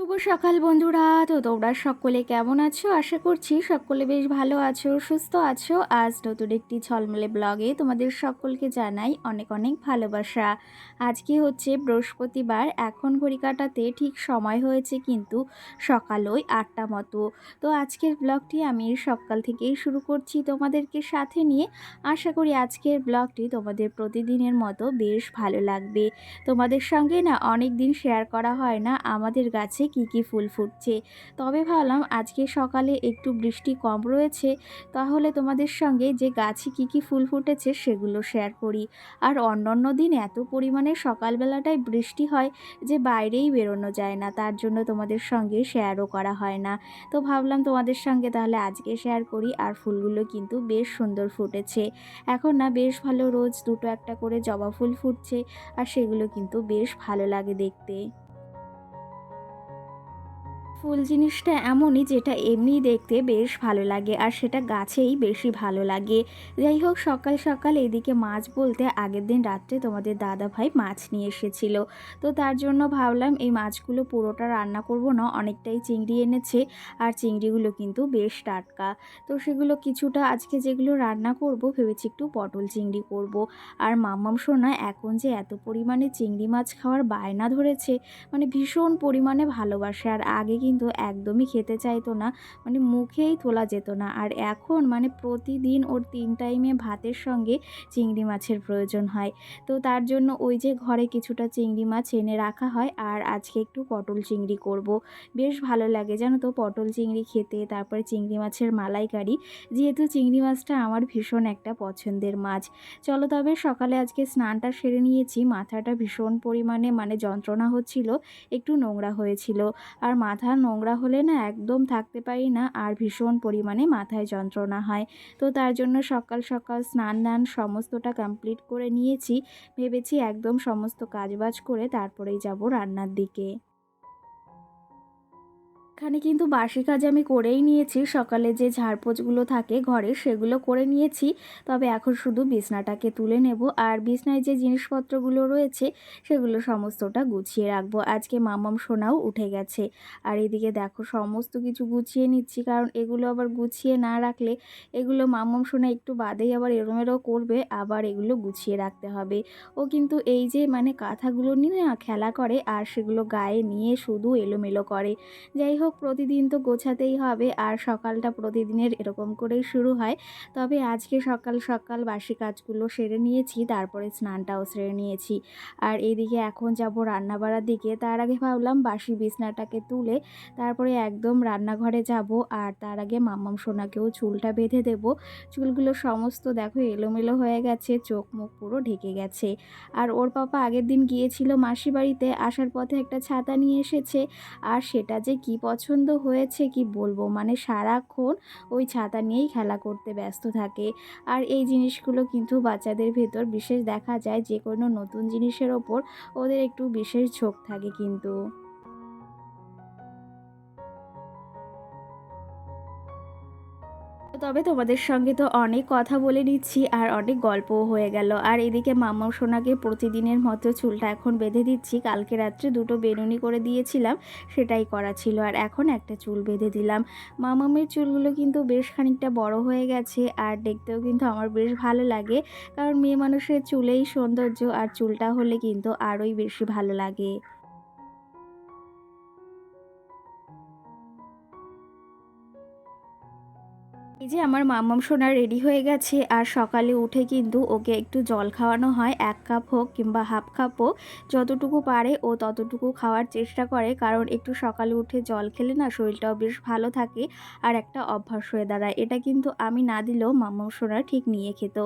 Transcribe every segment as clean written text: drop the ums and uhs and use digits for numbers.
শুভ সকাল বন্ধুরা। তো তোমরা সকলে কেমন আছো? আশা করছি সকলে বেশ ভালো আছো, সুস্থ আছো। আজ নতুন একটি ঝলমলে ব্লগে তোমাদের সকলকে জানাই অনেক অনেক ভালোবাসা। আজকে হচ্ছে বৃহস্পতিবার, এখন ঘড়ি কাটাতে ঠিক সময় হয়েছে কিন্তু সকাল ওই ৮টা মতো। তো আজকের ব্লগটি আমি সকাল থেকেই শুরু করছি তোমাদেরকে সাথে নিয়ে। আশা করি আজকের ব্লগটি তোমাদের প্রতিদিনের মতো বেশ ভালো লাগবে। তোমাদের সঙ্গে না অনেক দিন শেয়ার করা হয় না আমাদের গাছে কি কি ফুল ফুটছে, তবে ভাবলাম আজকে সকালে একটু বৃষ্টি কম রয়েছে, তাহলে তোমাদের সঙ্গে যে গাছে কি কি ফুল ফুটেছে সেগুলো শেয়ার করি। আর অন্যান্য দিন এত পরিমাণে সকালবেলাটায় বৃষ্টি হয় যে বাইরেই বেরোনো যায় না, তার জন্য তোমাদের সঙ্গে শেয়ারও করা হয় না। তো ভাবলাম তোমাদের সঙ্গে তাহলে আজকে শেয়ার করি। আর ফুলগুলো কিন্তু বেশ সুন্দর ফুটেছে। এখন না বেশ ভালো রোজ দুটো একটা করে জবা ফুল ফুটছে, আর সেগুলো কিন্তু বেশ ভালো লাগে দেখতে। ফুল জিনিসটা এমনই যেটা এমনি দেখতে বেশ ভালো লাগে, আর সেটা গাছেই বেশি ভালো লাগে। যাই হোক, সকাল সকাল এদিকে মাছ বলতে আগের দিন রাত্রে তোমাদের দাদা ভাই মাছ নিয়ে এসেছিল। তো তার জন্য ভাবলাম এই মাছগুলো পুরোটা রান্না করব না, অনেকটাই চিংড়ি এনেছে, আর চিংড়িগুলো কিন্তু বেশ টাটকা। তো সেগুলো কিছুটা আজকে যেগুলো রান্না করব ভেবেছি একটু পটল চিংড়ি করব। আর মাম্মাম সোনা এখন যে এত পরিমাণে চিংড়ি মাছ খাওয়ার বায়না ধরেছে, মানে ভীষণ পরিমাণে ভালোবাসে। আর আগে কিন্তু একদমই খেতে চাইতো না, মানে মুখেই তোলা যেত না। আর এখন মানে প্রতিদিন ওর 3 টাইমে ভাতের সঙ্গে চিংড়ি মাছের প্রয়োজন হয়। তো তার জন্য ওই যে ঘরে কিছুটা চিংড়ি মাছ এনে রাখা হয়, আর আজকে একটু পটল চিংড়ি করব। বেশ ভালো লাগে জানো তো পটল চিংড়ি খেতে, তারপরে চিংড়ি মাছের মালাইকারি, যেহেতু চিংড়ি মাছটা আমার ভীষণ একটা পছন্দের মাছ। চলো তবে সকালে আজকে স্নানটা সেরে নিয়েছি, মাথাটা ভীষণ পরিমাণে মানে যন্ত্রণা হচ্ছিল, একটু নোংরা হয়েছিল। আর মাথা নোংরা হলে না একদম থাকতে পারি না, আর ভীষণ পরিমাণে মাথায় যন্ত্রণা হয়। তো তার জন্য সকাল সকাল স্নান দান সমস্তটা কমপ্লিট করে নিয়েছি। ভেবেছি একদম সমস্ত কাজবাজ করে তারপরেই যাব রান্নার দিকে। এখানে কিন্তু বাসি কাজ আমি করেই নিয়েছি, সকালে যে ঝাড়পোছগুলো থাকে ঘরে সেগুলো করে নিয়েছি। তবে এখন শুধু বিছনাটাকে তুলে নেব, আর বিছনায় যে জিনিসপত্রগুলো রয়েছে সেগুলো সমস্তটা গুছিয়ে রাখবো। আজকে মাম্মাম সোনাও উঠে গেছে। আর এদিকে দেখো সমস্ত কিছু গুছিয়ে নিচ্ছি, কারণ এগুলো আবার গুছিয়ে না রাখলে এগুলো মাম্মাম সোনা একটু বাদেই আবার এলোমেলো করবে, আবার এগুলো গুছিয়ে রাখতে হবে। ও কিন্তু এই যে মানে কাঁথাগুলো নিয়ে না খেলা করে, আর সেগুলো গায়ে নিয়ে শুধু এলোমেলো করে। যাই হোক, প্রতিদিন তো গোছাতেই হবে, আর সকালটা প্রতিদিনের এরকম করেই শুরু হয়। তবে আজকে সকাল সকাল বাসি কাজগুলো সেরে নিয়েছি, তারপরে স্নানটাও সেরে নিয়েছি। আর এইদিকে এখন যাব রান্না বাড়ার দিকে। তার আগে ভাবলাম বাসি বিছনাটাকে তুলে তারপরে একদম রান্নাঘরে যাব, আর তার আগে মাম্মাম সোনাকেও চুলটা বেঁধে দেব। চুলগুলো সমস্ত দেখো এলোমেলো হয়ে গেছে, চোখ মুখ পুরো ঢেকে গেছে। আর ওর পাপা আগের দিন গিয়েছিল মাসি বাড়িতে, আসার পথে একটা ছাতা নিয়ে এসেছে। আর সেটা যে কি পছন্দ হয়েছে কি বলবো, মানে সারাক্ষণ ওই ছাতা নিয়েই খেলা করতে ব্যস্ত থাকে। আর এই জিনিসগুলো কিন্তু বাচ্চাদের ভেতর বিশেষ দেখা যায়, যে কোনো নতুন জিনিসের ওপর ওদের একটু বিশেষ ঝোঁক থাকে কিন্তু। তবে তোমাদের সঙ্গে তো অনেক কথা বলে নিচ্ছি, আর অনেক গল্পও হয়ে গেল। আর এদিকে মাম্মা সোনাকে প্রতিদিনের মতো চুলটা এখন বেঁধে দিচ্ছি। কালকে রাত্রে দুটো বেনুনি করে দিয়েছিলাম, সেটাই করা ছিল। আর এখন একটা চুল বেঁধে দিলাম। মামামের চুলগুলো কিন্তু বেশ খানিকটা বড় হয়ে গেছে, আর দেখতেও কিন্তু আমার বেশ ভালো লাগে, কারণ মেয়ে মানুষের চুলেই সৌন্দর্য, আর চুলটা হলে কিন্তু আরোই বেশি ভালো লাগে। এই যে আমার মাম্মাম সোনা রেডি হয়ে গেছে, আর সকালে উঠে কিন্তু ওকে একটু জল খাওয়ানো হয়, 1 কাপ হোক কিংবা হাফ কাপ হোক, যতটুকু পারে ও ততটুকু খাওয়ার চেষ্টা করে। কারণ একটু সকালে উঠে জল খেলে না শরীরটাও বেশ ভালো থাকে, আর একটা অভ্যাস হয়ে দাঁড়ায়। এটা কিন্তু আমি না দিলেও মাম্মাম সোনা ঠিক নিয়ে খেত।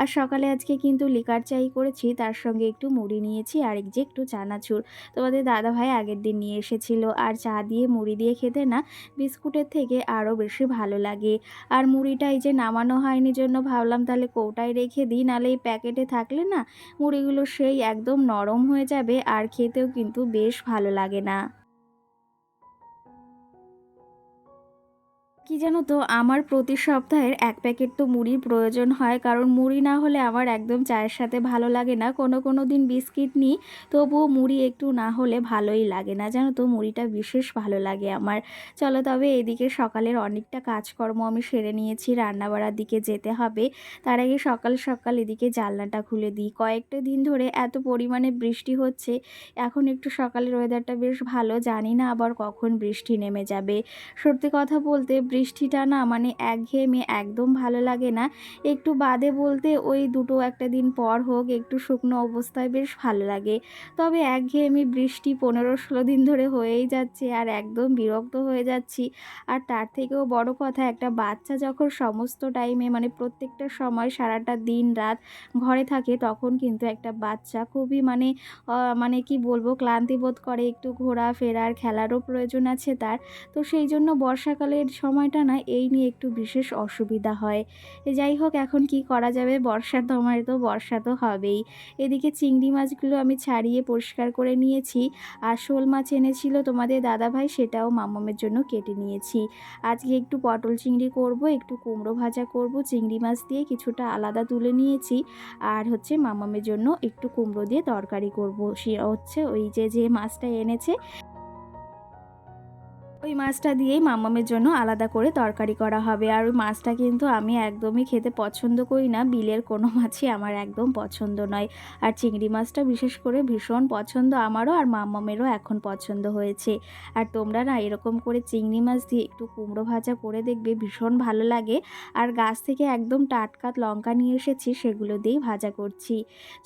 আর সকালে আজকে কিন্তু লিকার চাই করেছি, তার সঙ্গে একটু মুড়ি নিয়েছি, আর এই যে একটু চানাচুর তোমাদের দাদাভাই আগের দিন নিয়ে এসেছিল। আর চা দিয়ে মুড়ি দিয়ে খেতে না বিস্কুটের থেকে আরও বেশি ভালো লাগে। আর মুড়িটা এই যে নামানো হয়নি জন্য ভাবলাম তাহলে কৌটায় রেখে দিই, নাহলে এই প্যাকেটে থাকলে না মুড়িগুলো সেই একদম নরম হয়ে যাবে, আর খেতেও কিন্তু বেশ ভালো লাগে না। কি জানো তো, আমার প্রতি সপ্তাহের ১ প্যাকেট তো মুড়ির প্রয়োজন হয়। কারণ মুড়ি না হলে আমার একদম চায়ের সাথে ভালো লাগে না। কোনো দিন বিস্কিট নিই, তবুও মুড়ি একটু না হলে ভালোই লাগে না। জানো তো, মুড়িটা বিশেষ ভালো লাগে আমার। চলো তবে এদিকে সকালের অনেকটা কাজকর্ম আমি সেরে নিয়েছি, রান্নাবাড়ার দিকে যেতে হবে। তার আগে সকাল সকাল এদিকে জানলাটা খুলে দিই। কয়েকটা দিন ধরে এত পরিমাণে বৃষ্টি হচ্ছে, এখন একটু সকালের ওয়েদারটা বেশ ভালো। জানি না আবার কখন বৃষ্টি নেমে যাবে। সত্যি কথা বলতে বৃষ্টিটা না মানে একঘেয়েমি একদম ভালো লাগে না। একটু বাদে বলতে ওই দুটো একটা দিন পর হোক একটু শুকনো অবস্থায় বেশ ভালো লাগে। তবে একঘেয়েমি বৃষ্টি ১৫-১৬ দিন ধরে হয়েই যাচ্ছে আর একদম বিরক্ত হয়ে যাচ্ছি। আর তার থেকেও বড় কথা, একটা বাচ্চা যখন সমস্ত টাইমে মানে প্রত্যেকটা সময় সারাটা দিন রাত ঘরে থাকে, তখন কিন্তু একটা বাচ্চা খুবই মানে কি বলবো, ক্লান্তি বোধ করে। একটু ঘোরাফেরার খেলারও প্রয়োজন আছে তার। তো সেই জন্য বর্ষাকালের সময়টা না এই নিয়ে একটু বিশেষ অসুবিধা হয়। যাই হোক, এখন কি করা যাবে, বর্ষার সময় তো বর্ষা তো হবেই। এদিকে চিংড়ি মাছগুলো আমি ছাড়িয়ে পরিষ্কার করে নিয়েছি। আর শোল মাছ এনেছিল তোমাদের দাদাভাই, সেটাও মাম্মামের জন্য কেটে নিয়েছি। আজকে একটু পটল চিংড়ি করব, একটু কুমড়ো ভাজা করব, চিংড়ি মাছ দিয়ে কিছুটা আলাদা তুলে নিয়েছি। আর হচ্ছে মাম্মামের জন্য একটু কুমড়ো দিয়ে তরকারি করব। সে হচ্ছে ওই যে মাছটা এনেছে, ওই মাছটা দিয়েই মাম্মামের জন্য আলাদা করে তরকারি করা হবে। আর ওই মাছটা কিন্তু আমি একদমই খেতে পছন্দ করি না, বিলের কোনো মাছই আমার একদম পছন্দ নয়। আর চিংড়ি মাছটা বিশেষ করে ভীষণ পছন্দ আমারও, আর মাম্মামেরও এখন পছন্দ হয়েছে। আর তোমরা না এরকম করে চিংড়ি মাছ দিয়ে একটু কুমড়ো ভাজা করে দেখবে, ভীষণ ভালো লাগে। আর গাছ থেকে একদম টাটকা লঙ্কা নিয়ে এসেছি, সেগুলো দিয়েই ভাজা করছি।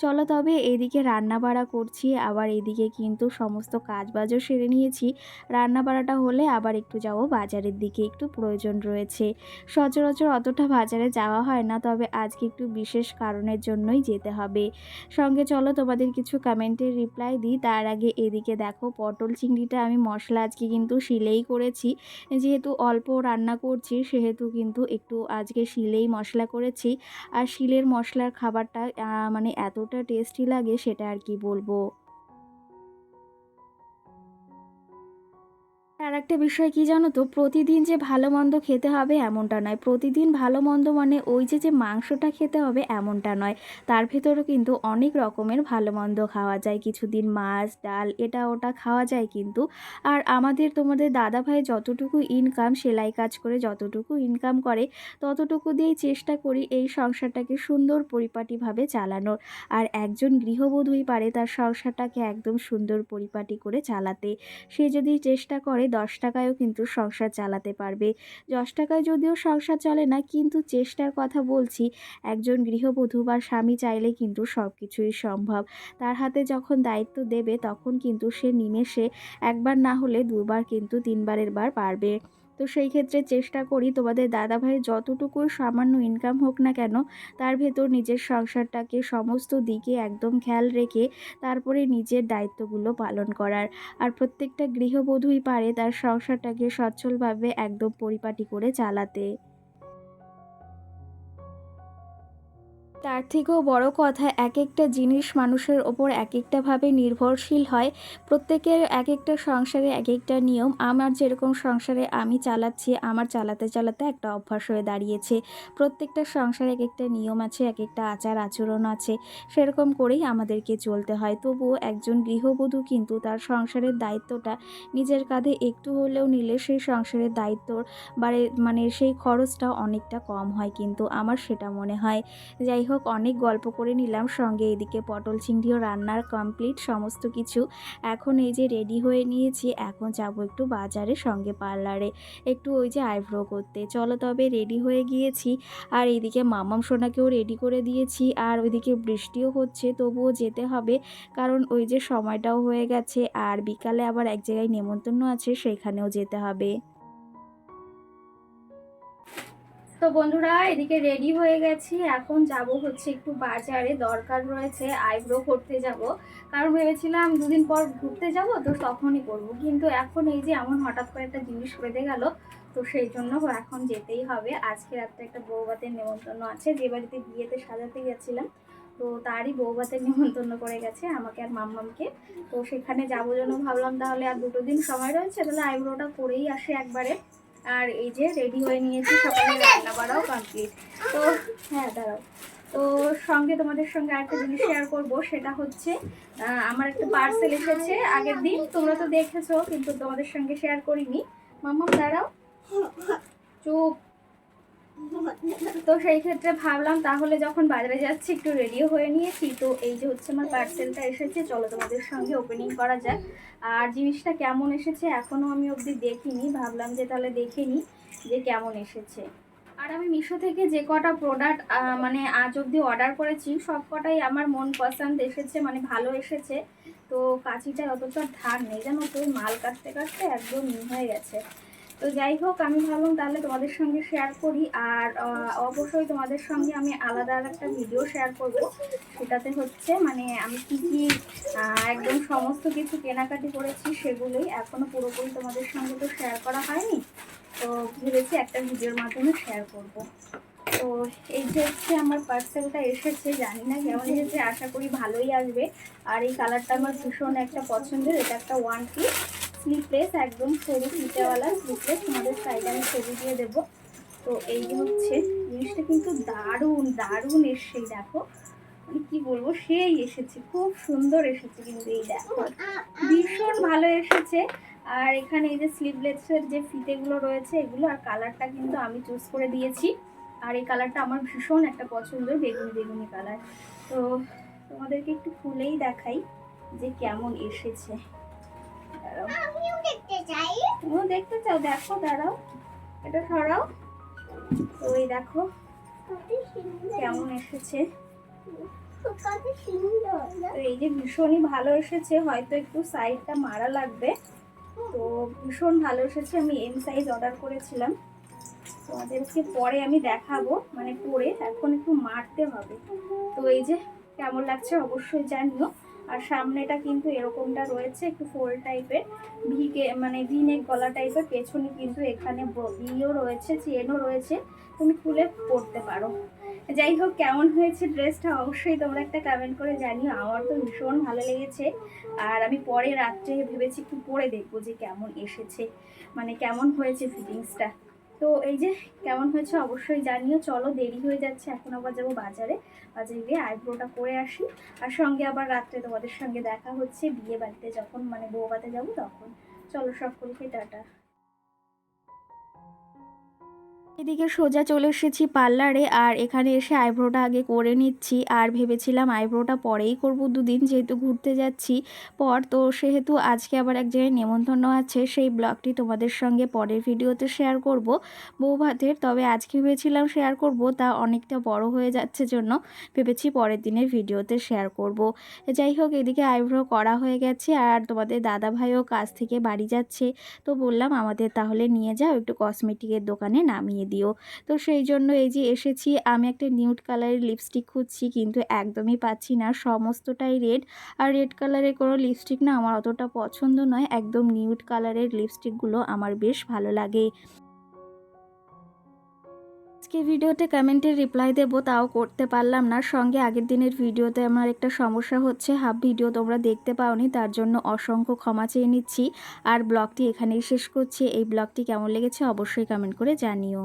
চলো তবে এদিকে রান্না বাড়া করছি, আবার এদিকে কিন্তু সমস্ত কাজবাজও সেরে নিয়েছি। রান্না বাড়াটা হলে আবার একটু যাব বাজারের দিকে, একটু প্রয়োজন রয়েছে। সচরাচর অতটা বাজারে যাওয়া হয় না, তবে আজকে একটু বিশেষ কারণের জন্যই যেতে হবে। সঙ্গে চলো তোমাদের কিছু কমেন্টের রিপ্লাই দিই। তার আগে এদিকে দেখো, পটল চিংড়িটা আমি মশলা আজকে কিন্তু শিলেই করেছি। যেহেতু অল্প রান্না করছি, সেহেতু কিন্তু একটু আজকে শিলেই মশলা করেছি। আর শিলের মশলার খাবারটা মানে এতটা টেস্টি লাগে, সেটা আর কি বলবো। আর একটা বিষয় কি জানো তো, প্রতিদিন যে ভালো মন্দ খেতে হবে এমনটা নয়। প্রতিদিন ভালো মন্দ মানে ওই যে মাংসটা খেতে হবে এমনটা নয়। তার ভেতরেও কিন্তু অনেক রকমের ভালো মন্দ খাওয়া যায়। কিছুদিন মাছ ডাল এটা ওটা খাওয়া যায় কিন্তু। আর আমাদের তোমাদের দাদাভাই যতটুকু ইনকাম, সেলাই কাজ করে যতটুকু ইনকাম করে, ততটুকু দিয়েই চেষ্টা করি এই সংসারটাকে সুন্দর পরিপাটিভাবে চালানোর। আর একজন গৃহবধূই পারে তার সংসারটাকে একদম সুন্দর পরিপাটি করে চালাতে। সে যদি চেষ্টা করে ১০ টাকায়ও কিন্তু সংসার চালাতে পারবে। ১০ টাকায় যদিও সংসার চলে না, কিন্তু চেষ্টার কথা বলছি। একজন গৃহবধূ বা স্বামী চাইলে কিন্তু সব কিছুই সম্ভব। তার হাতে যখন দায়িত্ব দেবে, তখন কিন্তু সে নিমেষে একবার না হলে দুবার কিন্তু ৩ বারের বার পারবে। তো সেই ক্ষেত্রে চেষ্টা করি তোমাদের দাদাভাইয়ের যতটুকু সামান্য ইনকাম হোক না কেন, তার ভেতর নিজের সংসারটাকে সমস্ত দিকে একদম খেয়াল রেখে তারপরে নিজের দায়িত্বগুলো পালন করার। আর প্রত্যেকটা গৃহবধূই পারে তার সংসারটাকে সচ্ছলভাবে একদম পরিপাটি করে চালাতে। তার থেকেও বড় কথা, এক একটা জিনিস মানুষের ওপর এক একটাভাবে নির্ভরশীল হয়। প্রত্যেকের এক একটা সংসারে এক একটা নিয়ম। আমার যেরকম সংসারে আমি চালাচ্ছি, আমার চালাতে চালাতে একটা অভ্যাস হয়ে দাঁড়িয়েছে। প্রত্যেকটা সংসারে এক একটা নিয়ম আছে, এক একটা আচার আচরণ আছে। সেরকম করেই আমাদেরকে চলতে হয়। তবুও একজন গৃহবধূ কিন্তু তার সংসারের দায়িত্বটা নিজের কাঁধে একটু হলেও নিলে সেই সংসারের দায়িত্বর মানে সেই খরচটা অনেকটা কম হয়, কিন্তু আমার সেটা মনে হয়। যাই হোক, অনেক গল্প করে নিলাম, সঙ্গে এদিকে পটল চিংড়িও রান্নার কমপ্লিট সমস্ত কিছু। এখন এই যে রেডি হয়ে নিয়েছি, এখন যাব একটু বাজারে, সঙ্গে পার্লারে একটু ওই যে আইব্রো করতে। চলো তবে রেডি হয়ে গিয়েছি। আর এইদিকে মামাম সোনাকেও রেডি করে দিয়েছি। আর ওইদিকে বৃষ্টিও হচ্ছে, তবুও যেতে হবে, কারণ ওই যে সময়টাও হয়ে গেছে। আর বিকালে আবার এক জায়গায় নেমন্তন্ন আছে, সেখানেও যেতে হবে। তো বন্ধুরা, এদিকে রেডি হয়ে গেছি, এখন যাব হচ্ছে একটু বাজারে, দরকার রয়েছে, আইব্রো করতে যাব। কারণ ভেবেছিলাম দুদিন পর ঘুরতে যাব, তো তখনই করব, কিন্তু এখন এই যে এমন হঠাৎ করে একটা জিনিস বেঁধে গেল, তো সেই জন্য এখন যেতেই হবে। আজকে রাত্রে একটা বৌভাতের নেমন্তন্ন আছে, যে বাড়িতে বিয়েতে সাজাতে গেছিলাম, তো তারই বৌভাতের নেমন্তন্ন করে গেছে আমাকে আর মাম্মামকে। তো সেখানে যাবো জন্য ভাবলাম তাহলে আর 2 দিন সময় রয়েছে, তাহলে আইব্রোটা করেই আসে একবারে। আর এই যে রেডি হয়ে নিয়েছি, সকালে রান্না বাড়াও কমপ্লিট। তো হ্যাঁ দাঁড়াও, তো সঙ্গে তোমাদের সঙ্গে আরেকটা জিনিস শেয়ার করব, সেটা হচ্ছে আমার একটা পার্সেল এসেছে আগের দিন, তোমরা তো দেখেছো কিন্তু তোমাদের সঙ্গে শেয়ার করিনি। মাম্মা দাঁড়াও, চুপ। তো সেই ক্ষেত্রে ভাবলাম তাহলে যখন বাজারে যাচ্ছি একটু রেডিও হয়ে নিয়েছি, তো এই যে হচ্ছে আমার পার্সেলটা এসেছে, চলো তোমাদের সঙ্গে ওপেনিং করা যাক। আর জিনিসটা কেমন এসেছে এখনও আমি অবধি দেখিনি, ভাবলাম যে তাহলে দেখে নিই যে কেমন এসেছে। আর আমি মিশো থেকে যে কটা প্রোডাক্ট মানে আজ অবধি অর্ডার করেছি সব কটাই আমার মন পছন্দ এসেছে, মানে ভালো এসেছে। তো কাঁচিটা অতটা ধার নেই জানো তো, মাল কাটতে কাটতে একদম হয়ে গেছে। তো যাই হোক, আমি ভাবলাম তাহলে তোমাদের সঙ্গে শেয়ার করি। আর অবশ্যই তোমাদের সঙ্গে আমি আলাদা একটা ভিডিও শেয়ার করব, সেটাতে হচ্ছে মানে আমি কী কী একদম সমস্ত কিছু কেনাকাটি করেছি সেগুলোই, এখনও পুরোপুরি তোমাদের সঙ্গে তো শেয়ার করা হয়নি, তো ভেবেছি একটা ভিডিওর মাধ্যমে শেয়ার করব। তো এই যে হচ্ছে আমার পার্সেলটা এসেছে, জানি না কেমন এসেছে, আশা করি ভালোই আসবে। আর এই কালারটা আমার ভীষণ একটা পছন্দের, এটা একটা ওয়ান পিস স্লিপলেস, একদম সরু ফিতেওয়ালা স্লিপলেস, তোমাদের সাইডে আমি ছবি দিয়ে দেবো। তো এই যে হচ্ছে জিনিসটা কিন্তু দারুণ দারুণ এসছে, দেখো মানে কি বলবো, সেই এসেছে, খুব সুন্দর এসেছে কিন্তু, এই দেখো ভীষণ ভালো এসেছে। আর এখানে এই যে স্লিভলেসের যে ফিতেগুলো রয়েছে এগুলো, আর কালারটা কিন্তু আমি চুজ করে দিয়েছি। আর এই কালারটা আমার ভীষণ একটা পছন্দের, বেগুনি বেগুনি কালার। তো তোমাদেরকে একটু খুলেই দেখাই যে কেমন এসেছে। তুমিও দেখতে চাও? দেখো, দাঁড়াও, এটা সরাও। তো এই দেখো কেমন এসেছে। তো এই যে ভীষণই ভালো এসেছে, হয়তো একটু সাইজটা মারা লাগবে। তো ভীষণ ভালো এসেছে, আমি এম সাইজ অর্ডার করেছিলাম, তোমাদেরকে পরে আমি দেখাবো, মানে পরে, এখন একটু মারতে হবে। তো এই যে কেমন লাগছে অবশ্যই জানিও। আর সামনেটা কিন্তু এরকমটা রয়েছে, একটু ফোল্ড টাইপের, মানে ভি নেক গলা টাইপের, পেছনে কিন্তু এখানে ইও রয়েছে, চেনও রয়েছে, তুমি খুলে পরতে পারো। যাই হোক, কেমন হয়েছে ড্রেসটা অবশ্যই তোমরা একটা কমেন্ট করে জানিও, আমার তো ভীষণ ভালো লেগেছে। আর আমি পরে রাত্রে ভেবেছি একটু পরে দেখবো যে কেমন এসেছে, মানে কেমন হয়েছে ফিটিংসটা। তো এই যে কেমন হয়েছে অবশ্যই জানিও। চলো, দেরি হয়ে যাচ্ছে, এখন আবার যাবো বাজারে, বাজারে গিয়ে আইব্রোটা করে আসি। আর সঙ্গে আবার রাত্রে তোমাদের সঙ্গে দেখা হচ্ছে বিয়ে বাড়িতে, যখন মানে বউভাতে যাবো তখন। চলো, সকলকে টাটা। এদিকে সোজা চলে এসেছি পার্লারে, আর এখানে এসে আইব্রোটা আগে করে নিচ্ছি। আর ভেবেছিলাম আইব্রোটা পরেই করব, দুদিন যেহেতু ঘুরতে যাচ্ছি পর, তো সেহেতু আজকে আবার এক জায়গায় নেমন্তন্ন আছে, সেই ব্লগটি তোমাদের সঙ্গে পরের ভিডিওতে শেয়ার করব বৌভাতের। তবে আজকে ভেবেছিলাম শেয়ার করব, তা অনেকটা বড় হয়ে যাচ্ছে জন্য ভেবেছি পরের দিনের ভিডিওতে শেয়ার করব। যাই হোক, এদিকে আইব্রো করা হয়ে গেছে, আর তোমাদের দাদা ভাইও কাজ থেকে বাড়ি যাচ্ছে, তো বললাম আমাদের তাহলে নিয়ে যাও, একটু কসমেটিকের দোকানে নামিয়ে দিও। তো সেই জন্য এই যে এসেছি, আমি একটা নিউড কালারের লিপস্টিক খুঁজছি কিন্তু একদমই পাচ্ছি না, সমস্তটাই রেড। আর রেড কালারের কোনো লিপস্টিক না আমার অতটা পছন্দ নয়, একদম নিউড কালারের লিপস্টিকগুলো আমার বেশ ভালো লাগে। আজকে ভিডিওতে কমেন্টের রিপ্লাই দেবো, তাও করতে পারলাম না। সঙ্গে আগের দিনের ভিডিওতে আমার একটা সমস্যা হচ্ছে, হাফ ভিডিও তোমরা দেখতে পাওনি, তার জন্য অসংখ্য ক্ষমা চেয়ে নিচ্ছি। আর ব্লগটি এখানেই শেষ করছি। এই ব্লগটি কেমন লেগেছে অবশ্যই কমেন্ট করে জানিও।